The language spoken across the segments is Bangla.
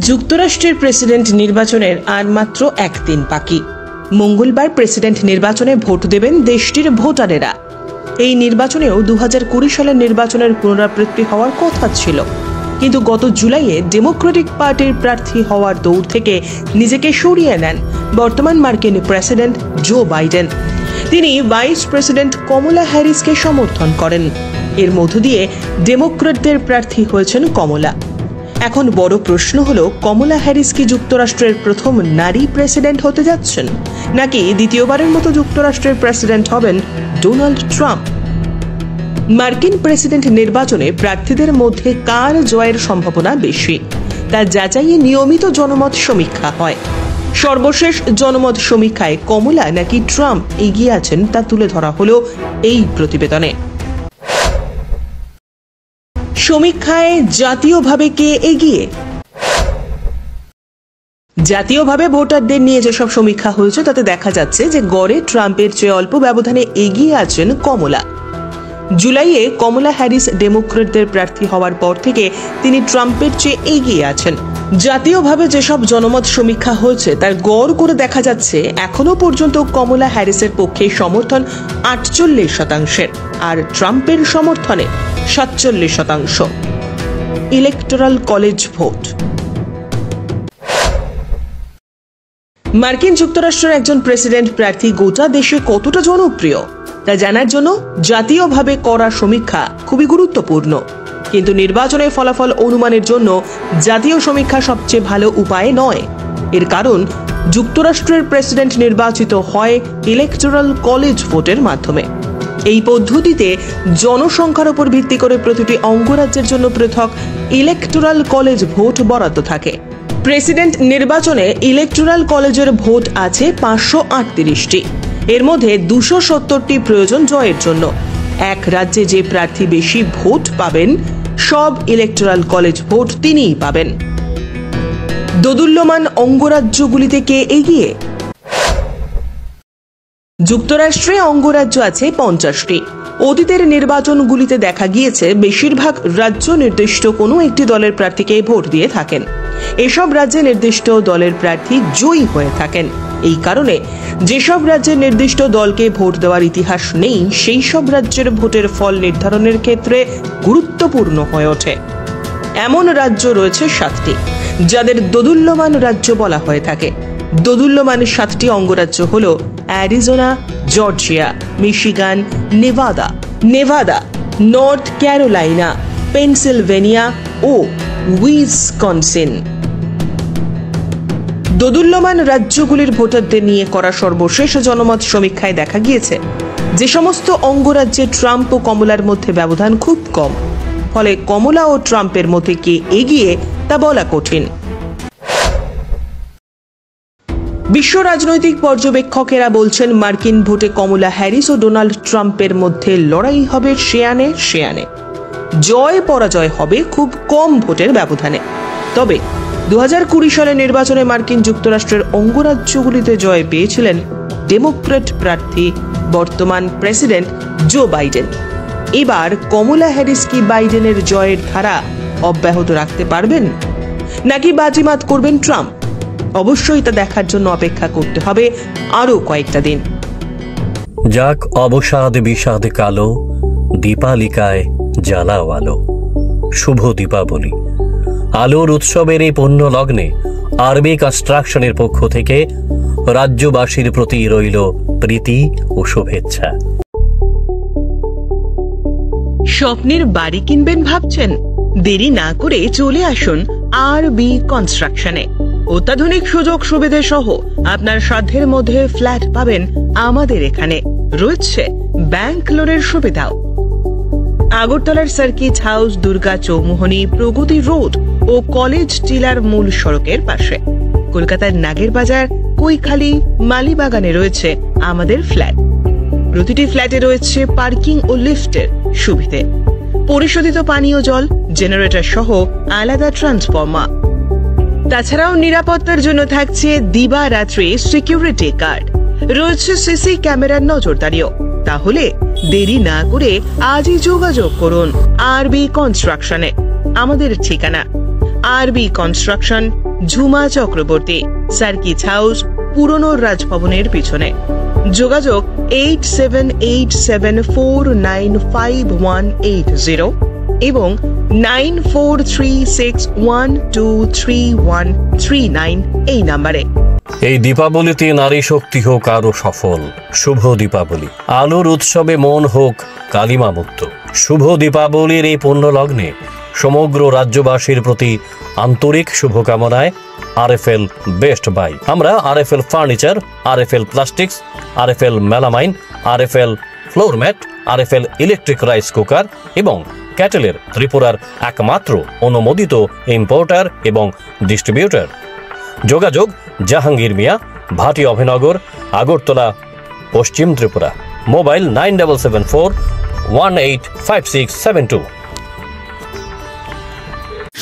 যুক্তরাষ্ট্রের প্রেসিডেন্ট নির্বাচনের আর মাত্র একদিন বাকি। মঙ্গলবার প্রেসিডেন্ট নির্বাচনে ভোট দেবেন দেশটির ভোটারেরা। এই নির্বাচনেও 2020 সালের নির্বাচনের পুনরাবৃত্তি হওয়ার কথা ছিল, কিন্তু গত জুলাইয়ে ডেমোক্রেটিক পার্টির প্রার্থী হওয়ার দৌড় থেকে নিজেকে সরিয়ে নেন বর্তমান মার্কিন প্রেসিডেন্ট জো বাইডেন। তিনি ভাইস প্রেসিডেন্ট কমলা হ্যারিসকে সমর্থন করেন। এর মধ্য দিয়ে ডেমোক্র্যাটদের প্রার্থী হয়েছেন কমলা। এখন বড় প্রশ্ন হলো, কমলা হ্যারিস কি যুক্তরাষ্ট্রের প্রথম নারী প্রেসিডেন্ট হতে যাচ্ছেন, নাকি দ্বিতীয়বারের মতো যুক্তরাষ্ট্রের প্রেসিডেন্ট হবেন ডোনাল্ড ট্রাম্প? মার্কিন প্রেসিডেন্ট নির্বাচনে প্রার্থীদের মধ্যে কার জয়ের সম্ভাবনা বেশি তা যাচাইয়ে নিয়মিত জনমত সমীক্ষা হয়। সর্বশেষ জনমত সমীক্ষায় কমলা নাকি ট্রাম্প এগিয়ে আছেন তা তুলে ধরা হলো এই প্রতিবেদনে। সমীক্ষায় জাতীয়ভাবে কে এগিয়ে? জাতীয়ভাবে ভোটারদের নিয়ে যেসব সমীক্ষা হয়েছে তাতে দেখা যাচ্ছে যে গড়ে ট্রাম্পের চেয়ে অল্প ব্যবধানে এগিয়ে আছেন কমলা। জুলাইয়ে কমলা হ্যারিস ডেমোক্র্যাটদের প্রার্থী হওয়ার পর থেকে তিনি ট্রাম্পের চেয়ে এগিয়ে আছেন। জাতীয়ভাবে যেসব জনমত সমীক্ষা হয়েছে তার গড় করে দেখা যাচ্ছে এখনো পর্যন্ত কমলা হ্যারিসের পক্ষে সমর্থন 48%, আর ট্রাম্পের সমর্থনে 47%। Electoral college vote. মার্কিন যুক্তরাষ্ট্রের একজন প্রেসিডেন্ট প্রার্থী গোটা দেশে কতটা জনপ্রিয় তা জানার জন্য জাতীয়ভাবে করা সমীক্ষা খুবই গুরুত্বপূর্ণ, কিন্তু নির্বাচনের ফলাফল অনুমানের জন্য জাতীয় সমীক্ষা সবচেয়ে ভালো উপায় নয়। এর কারণ, যুক্তরাষ্ট্রের প্রেসিডেন্ট নির্বাচিত হয় ইলেকটোরাল কলেজ ভোটের মাধ্যমে। এই পদ্ধতিতে জনসংখ্যার উপর ভিত্তি করে প্রতিটি অঙ্গরাজ্যের জন্য পৃথক ইলেকটোরাল কলেজ ভোট বরাদ্দ থাকে। প্রেসিডেন্ট নির্বাচনে ইলেকটোরাল কলেজের ভোট আছে 538টি। এর মধ্যে 270টি প্রয়োজন জয়ের জন্য। এক রাজ্যে যে প্রার্থী বেশি ভোট পাবেন, সব ইলেকটোরাল কলেজ ভোট তিনিই পাবেন। দোদুল্যমান অঙ্গরাজ্যগুলিতে কে এগিয়ে? যুক্তরাষ্ট্রে অঙ্গরাজ্য আছে 50টি। অতীতের নির্বাচনগুলিতে দেখা গিয়েছে বেশিরভাগ রাজ্য নির্দিষ্ট কোনো একটি দলের প্রার্থীকে ভোট দিয়ে থাকেন। এসব রাজ্যে নির্দিষ্ট দলের প্রার্থী জয়ী হয়ে থাকেন। এই কারণে যেসব রাজ্যের নির্দিষ্ট দলকে ভোট দেওয়ার ইতিহাস নেই, সেই সব রাজ্যের ভোটের ফল নির্ধারণের ক্ষেত্রে গুরুত্বপূর্ণ হয়ে ওঠে। এমন রাজ্য রয়েছে 7টি, যাদের দোদুল্যমান রাজ্য বলা হয়ে থাকে। দোদুল্যমান 7টি অঙ্গরাজ্য হল Arizona, Georgia, Michigan, Nevada, North Carolina, Pennsylvania ও উইসকনসিন। দোদুল্যমান রাজ্যগুলির ভোটারদের নিয়ে করা সর্বশেষ জনমত সমীক্ষায় দেখা গিয়েছে যে সমস্ত অঙ্গরাজ্যে ট্রাম্প ও কমলার মধ্যে ব্যবধান খুব কম। ফলে কমলা ও ট্রাম্পের মধ্যে কে এগিয়ে তা বলা কঠিন। বিশ্ব রাজনৈতিক পর্যবেক্ষকেরা বলছেন, মার্কিন ভোটে কমলা হ্যারিস ও ডোনাল্ড ট্রাম্পের মধ্যে লড়াই হবে শেয়ানে। জয় পরাজয় হবে খুব কম ভোটের ব্যবধানে। তবে 2020 সালের নির্বাচনে মার্কিন যুক্তরাষ্ট্রের অঙ্গরাজ্যগুলিতে জয় পেয়েছিলেন ডেমোক্র্যাট প্রার্থী বর্তমান প্রেসিডেন্ট জো বাইডেন। এবার কমলা হ্যারিস কি বাইডেনের জয়ের ধারা অব্যাহত রাখতে পারবেন, নাকি বাজিমাত করবেন ট্রাম্প? অবশ্যই তা দেখার জন্য অপেক্ষা করতে হবে আরো কয়েকটা দিন। যাক অবসাদ বিষাদ কালো, দীপালিকায় জ্বালাও আলো। শুভ দীপাবলি। আলোর উৎসবের এই পুণ্য লগ্নে আরবি কনস্ট্রাকশনের পক্ষ থেকে রাজ্যবাসীর প্রতি রইল প্রীতি ও শুভেচ্ছা। স্বপ্নের বাড়ি কিনবেন ভাবছেন? দেরি না করে চলে আসুন আরবি কনস্ট্রাকশনে। অত্যাধুনিক সুযোগ সুবিধা সহ আপনার সাধ্যের মধ্যে ফ্ল্যাট পাবেন আমাদের এখানে। রয়েছে ব্যাংক লোনের সুবিধাও। আগরতলার সার্কিট হাউস, দুর্গা চৌমুহনী, প্রগতি রোড ও কলেজ টিলার মূল সড়কের পাশে। কলকাতার নাগের বাজার, কৈখালি, মালিবাগানে রয়েছে আমাদের ফ্ল্যাট। প্রতিটি ফ্ল্যাটে রয়েছে পার্কিং ও লিফটের সুবিধে, পরিশোধিত পানীয় জল, জেনারেটর সহ আলাদা ট্রান্সফরমার। তাছাড়াও নিরাপত্তার জন্য থাকছে দিবারাত্রি সিকিউরিটি গার্ড। রয়েছে সিসি ক্যামেরার নজরদারিও। তাহলে দেরি না করে আজই যোগাযোগ করুন আরবি কনস্ট্রাকশনে। আমাদের ঠিকানা আরবি construction, Jhuma Chakraborty, circuit house, পুরনো রাজভবনের পিছনে। যোগাযোগ 8787495180 এবং 9436123139 এই নাম্বারে। এই দীপাবলিতে নারী শক্তি হোক আরো সফল। শুভ দীপাবলি। আলোর উৎসবে মন হোক কালিমা মুক্ত। শুভ দীপাবলির এই পুণ্য লগ্নে সমগ্র রাজ্যবাসীর প্রতি আন্তরিক শুভকামনায় আরএফএল বেস্ট বাই। আমরা RFL furniture, RFL plastics, RFL melamine, RFL floor mat, RFL electric rice cooker এবং ক্যাটেলের ত্রিপুরার একমাত্র অনুমোদিত ইম্পোর্টার এবং ডিস্ট্রিবিউটর। যোগাযোগ জাহাঙ্গীর মিয়া, ভাটি অভয়নগর, আগরতলা, পশ্চিম ত্রিপুরা। মোবাইল 9774185672।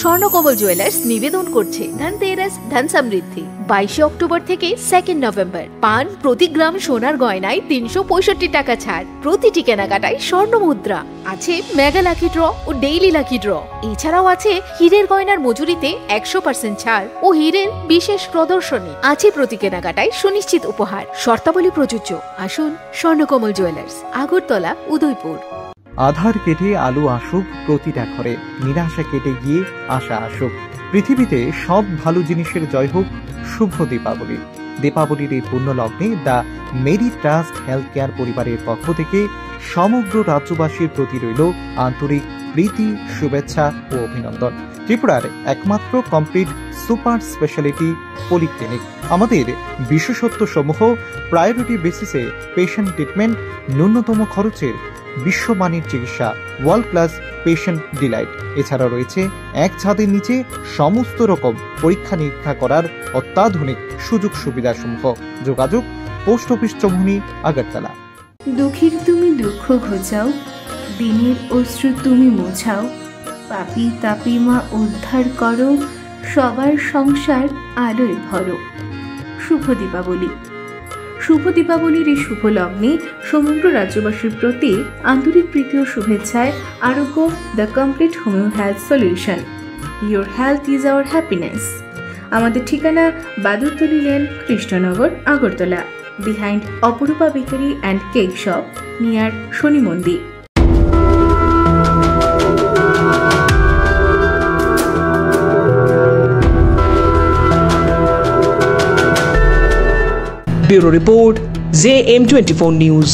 স্বর্ণকমল জুয়েলার্স নিবেদন করছে ধনতেরাস ধন সমৃদ্ধি 22 অক্টোবর থেকে 2 নভেম্বর। পান প্রতি গ্রাম সোনার গয়নায় 365 টাকা ছাড়। প্রতিটি কেনাকাটায় স্বর্ণ মুদ্রা। আছে মেগা লাকি ড্র ও ডেইলি লাকি ড্র। এছাড়াও আছে হীরের গয়নার মজুরিতে 100% ছাড় ও হীরের বিশেষ প্রদর্শনী। আছে প্রতি কেনাকাটায় সুনিশ্চিত উপহার। শর্তাবলী প্রযোজ্য। আসুন স্বর্ণকমল জুয়েলার্স, আগরতলা, উদয়পুর। আধার কেটে আলো আসুক প্রতিটা ঘরে, নিরাশা কেটে গিয়ে আশা আসুক। পৃথিবীতে সব ভালো জিনিসের জয় হোক। শুভ দীপাবলি। দীপাবলির এই পুণ্য লগ্নে the Mary trust health care পরিবারের পক্ষ থেকে সমগ্র রাজ্যবাসীর প্রতি রইল আন্তরিক প্রীতি, শুভেচ্ছা ও অভিনন্দন। ত্রিপুরার একমাত্র কমপ্লিট সুপার স্পেশালিটি পলিক্লিনিক। আমাদের বিশেষত্ব সমূহ প্রায়োরিটি বেসিসে পেশেন্ট ট্রিটমেন্ট, ন্যূনতম খরচের বিশ্বমানের চিকিৎসা, ওয়ার্ল্ড ক্লাস পেশেন্ট ডিলাইট। এছাড়া রয়েছে এক ছাদের নিচে সমস্ত রকম পরীক্ষা নিরীক্ষা করার অত্যাধুনিক সুযোগ সুবিধা সমূহ। যোগাযোগ পোস্ট অফিস চৌমুহনী, আগরতলা। দুঃখীর তুমি দুঃখ ঘোচাও, দিনের অশ্রু তুমি মোছাও। পাপী তাপী মা উদ্ধার করো, সবার সংসার আলোয় ভরো। শুভ দীপাবলি। শুভ দীপাবলির এই শুভ লগ্নে সমগ্র রাজ্যবাসীর প্রতি আন্তরিক প্রীতি ও শুভেচ্ছায় Arogya the complete homeo health solution. Your health is our happiness. আমাদের ঠিকানা Badurtali lane, Krishnanagar, Agartala, behind Aparupa bakery and cake shop, near Shani Mandir. Bureau Report, JM24 News।